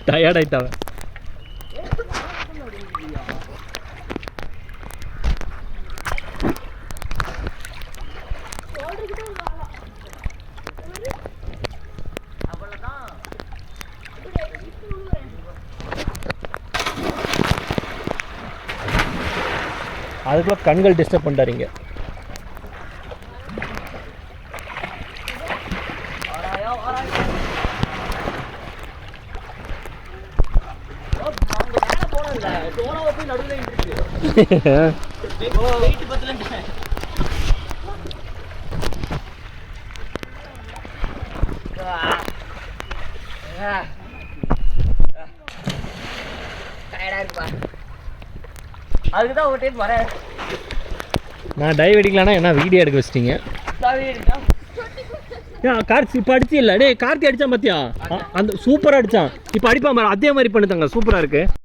Tired ஆயிட்டாவ. அதுக்குள்ள கண்கள் disturb பண்ணிட்டாருங்க. அதுக்குதான் ஒரு டைம் வரேன். நான் டைவ் அடிக்கலான்னா என்ன வீடியோ எடுக்க வச்சிட்டீங்க. கார்த்தி இப்போ அடிச்சு இல்லை டே கார்த்தி அடித்தான் பார்த்தியா? அந்த சூப்பராக அடித்தான். இப்போ அடிப்பான் அதே மாதிரி பண்ணுதாங்க. சூப்பராக இருக்குது.